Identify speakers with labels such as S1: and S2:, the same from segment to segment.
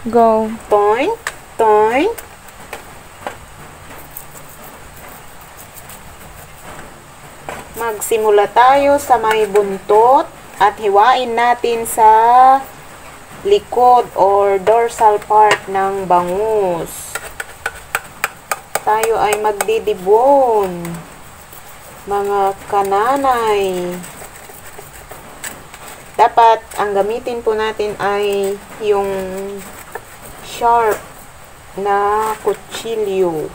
S1: Go.
S2: Toink, toink. Magsimula tayo sa may buntot at hiwain natin sa likod or dorsal part ng bangus. Tayo ay magdidibon, mga kananay. Dapat ang gamitin po natin ay yung sharp na kutsilyo.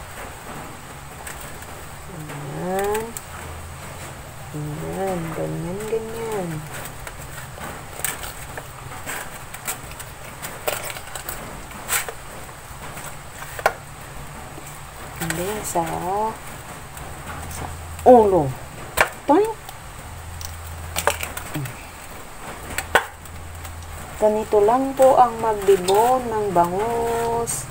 S2: Ayan. Ayan, ganyan, ganyan. And then, sa ulo. Toink. Ganito lang po ang magdibon ng bangus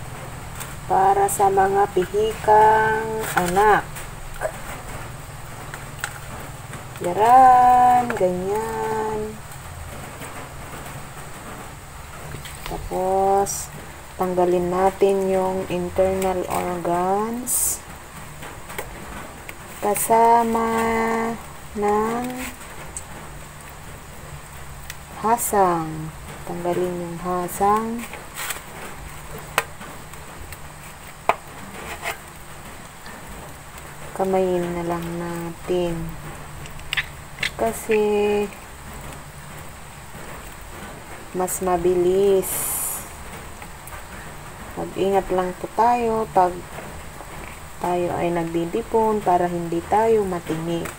S2: para sa mga pihikang anak. Yaran, ganyan. Tapos, tanggalin natin yung internal organs kasama ng hasang. Tanggalin yung hasang. Kamayin na lang natin. Kasi mas mabilis. Mag-ingat lang po tayo pag tayo ay nagdidipon para hindi tayo matinik.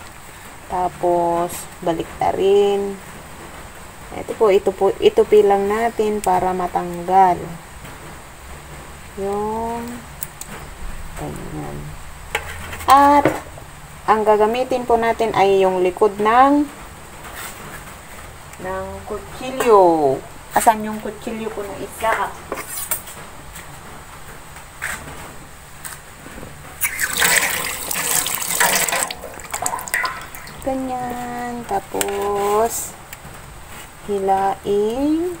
S2: Tapos baliktarin. Ito pilang natin para matanggal yung ganyan. At ang gagamitin po natin ay yung likod ng kutsilyo. Asan yung kutsilyo ko na isa? Ganyan. Tapos hilain.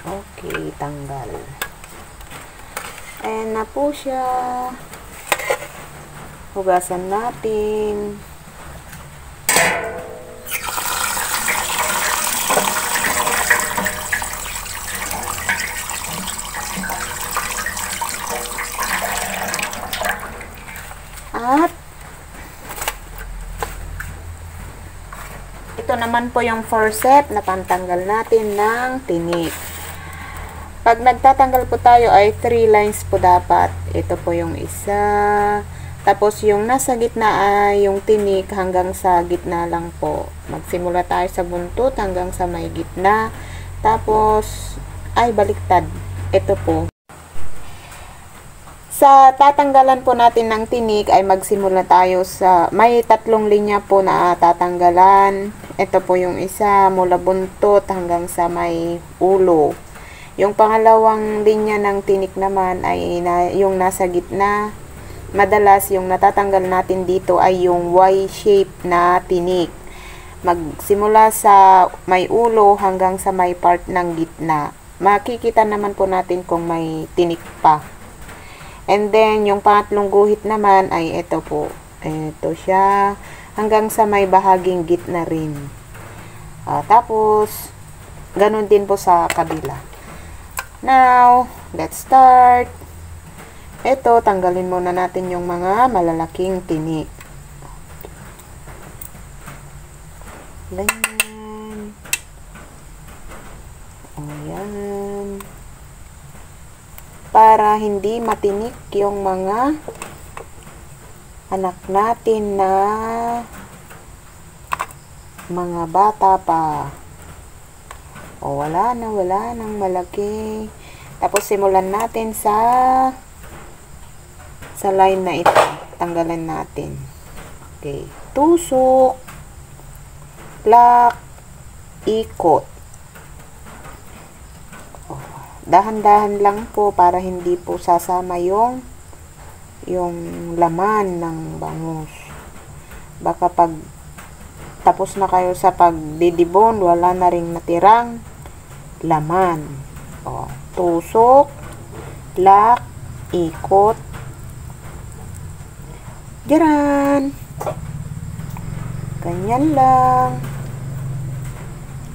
S2: Okay, tanggal. Ayan na po siya. Hugasan natin. At ito naman po yung forceps na pantanggal natin ng tinik. Pag nagtatanggal po tayo ay 3 lines po dapat. Ito po yung isa. Tapos yung nasa gitna ay yung tinik hanggang sa gitna lang po. Magsimula tayo sa buntot hanggang sa may gitna. Tapos ay baliktad. Ito po. Sa tatanggalan po natin ng tinik ay magsimula tayo sa may 3 linya po na tatanggalan. Ito po yung isa mula buntot hanggang sa may ulo. Yung pangalawang linya ng tinik naman ay yung nasa gitna. Madalas yung natatanggal natin dito ay yung Y shape na tinik. Magsimula sa may ulo hanggang sa may part ng gitna. Makikita naman po natin kung may tinik pa. And then yung pangatlong guhit naman ay ito po. Ito siya hanggang sa may bahaging gitna rin. Tapos ganun din po sa kabila. Now, let's start. Ito, tanggalin muna natin yung mga malalaking tinik. Ganyan. Ayan. Para hindi matinik yung mga anak natin na mga bata pa. O, wala nang malaki. Tapos, simulan natin sa line na ito. Tanggalan natin. Okay. Tusok. Plak. Ikot. O, Dahan-dahan lang po para hindi po sasama yung laman ng bangus. Baka pag tapos na kayo sa pagdidibon, wala na ring natirang laman. O, tusok, lock, ikot. Diyan. Ganyan lang.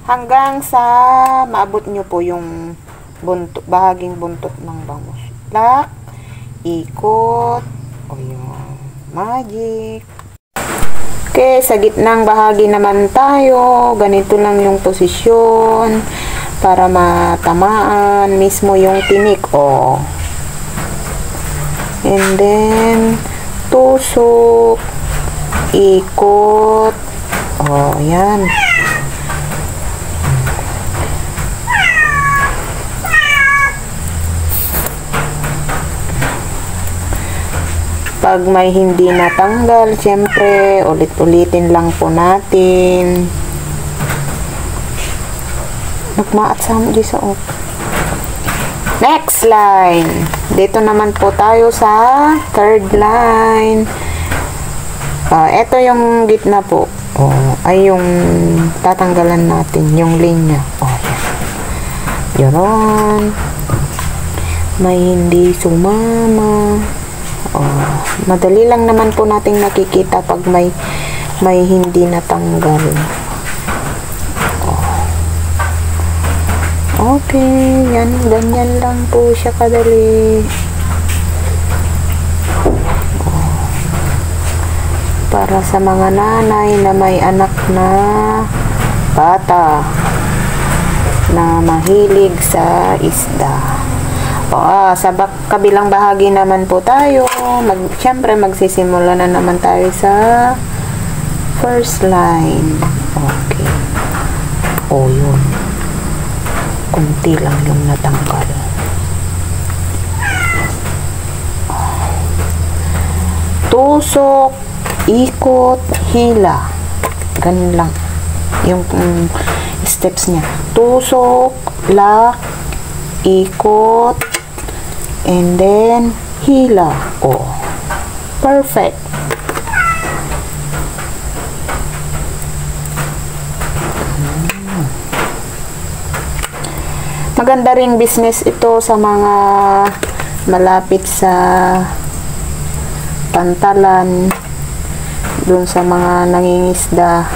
S2: Hanggang sa maabot nyo po yung bahaging buntot ng bangus. Lock, ikot, o yung magic. Okay, sa gitnang bahagi naman tayo. Ganito lang yung posisyon para matamaan mismo yung tinik. O. And then, tusok, ikot. O, yan. Pag may hindi natanggal, syempre, ulit-ulitin lang po natin. Nagmaat sa di sa op. Next line. Dito naman po tayo sa third line. Ito yung gitna po. Ay yung tatanggalan natin, yung linya. Yan. Yaron. May hindi sumama. Madali lang naman po nating nakikita pag may hindi natanggal. Okay, yan, ganyan lang po siya kadali. Para sa mga nanay na may anak na bata na mahilig sa isda. Sa kabilang bahagi naman po tayo. Siyempre, magsisimula na naman tayo sa first line. Okay. Yun. Kunti lang yung natanggal. Tusok, ikot, hila. Ganun lang. Yung steps niya. Tusok, lock, ikot, and then hila. Perfect. Maganda ring business ito sa mga malapit sa pantalan, dun sa mga nangingisda.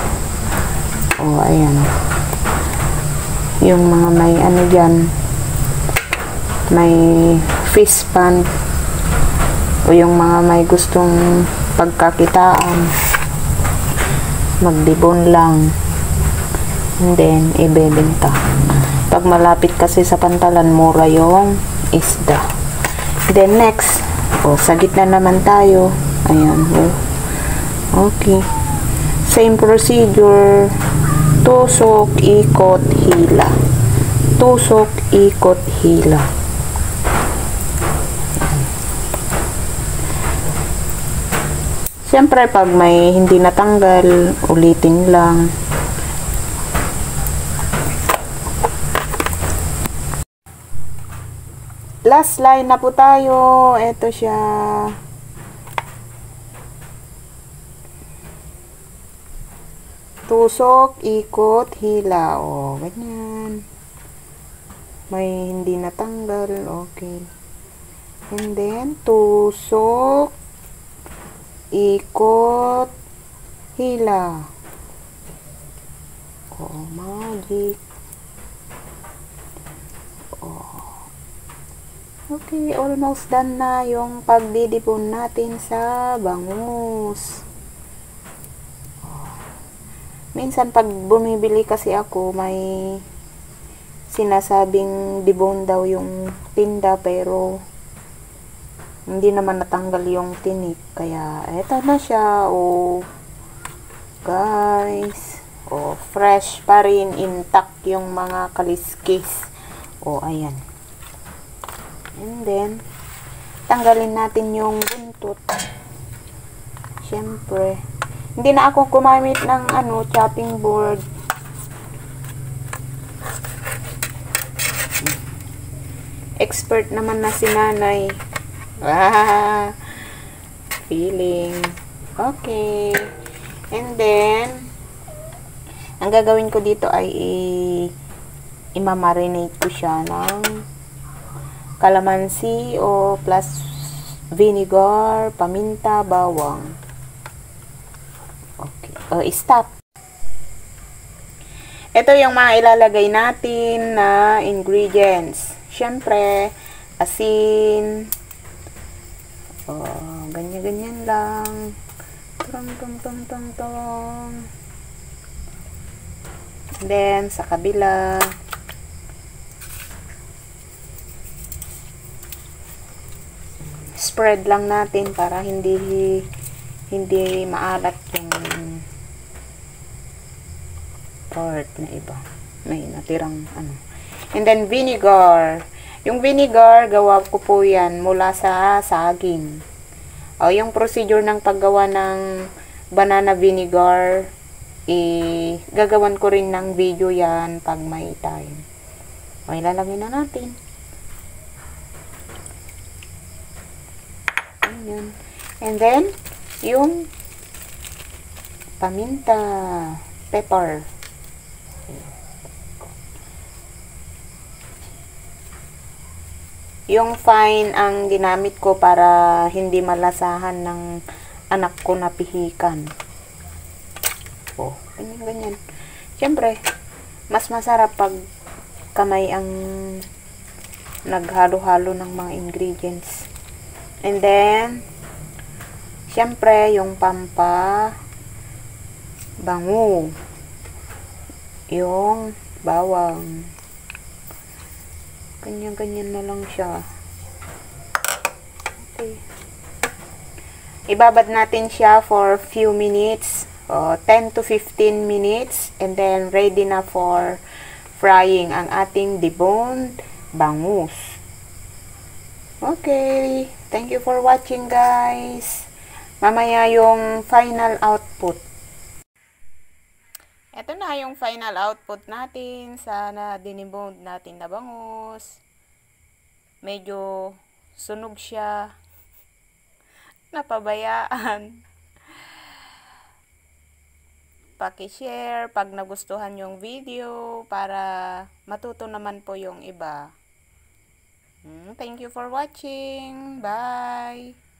S2: Ayan. Yung mga may dyan, may fish pond, o yung mga may gustong pagkakitaan, magdibon lang, and then ibebenta. Pag malapit kasi sa pantalan, mura yung isda. Then next, sa gitna naman tayo. Ayan. Okay. Same procedure. Tusok, ikot, hila. Tusok, ikot, hila. Siyempre, pag may hindi natanggal, ulitin lang. Last line na po tayo. Ito siya. Tusok, ikot, hila. Ganyan. May hindi natanggal. Okay. And then, tusok, ikot, hila. Magic. Okay, almost done na yung pagdidipon natin sa bangus. Minsan pag bumibili kasi ako, may sinasabing dibon daw yung tinda, pero hindi naman natanggal yung tinik. Kaya eto na siya. Guys, fresh pa rin, intact yung mga kaliskis. Ayan. And then, tanggalin natin yung buntot. Siyempre, hindi na ako gumamit ng chopping board. expert naman na si nanay. Ah, feeling. Okay. And then, ang gagawin ko dito ay imamarinate ko siya ng calamansi o plus vinegar, paminta, bawang. Okay. Stop. Ito yung mga ilalagay natin na ingredients. Siyempre, asin. Ganyan-ganyan lang. Tong. Then, sa kabila, spread lang natin para hindi maalat yung part na iba. May natirang ano. And then, vinegar. Yung vinegar, gawa ko po yan mula sa saging. Yung procedure ng paggawa ng banana vinegar, gagawan ko rin ng video yan pag may time. Ilalagay na natin. Ayan. And then, yung paminta, pepper. Yung fine ang ginamit ko para hindi malasahan ng anak ko na pihikan. Ganyan. Siyempre, mas masarap pag kamay ang naghalo-halo ng mga ingredients. And then, siyempre, yung bango. Yung bawang. Ganyan-ganyan na lang siya. Okay. Ibabad natin siya for few minutes. 10 to 15 minutes. And then, ready na for frying ang ating deboned bangus. Okay. Thank you for watching, guys. Mamaya yung final output. Ito na yung final output natin sa diniboned natin na bangus. Medyo sunog siya. Napabayaan. Paki-share pag nagustuhan yung video para matuto naman po yung iba. Thank you for watching. Bye!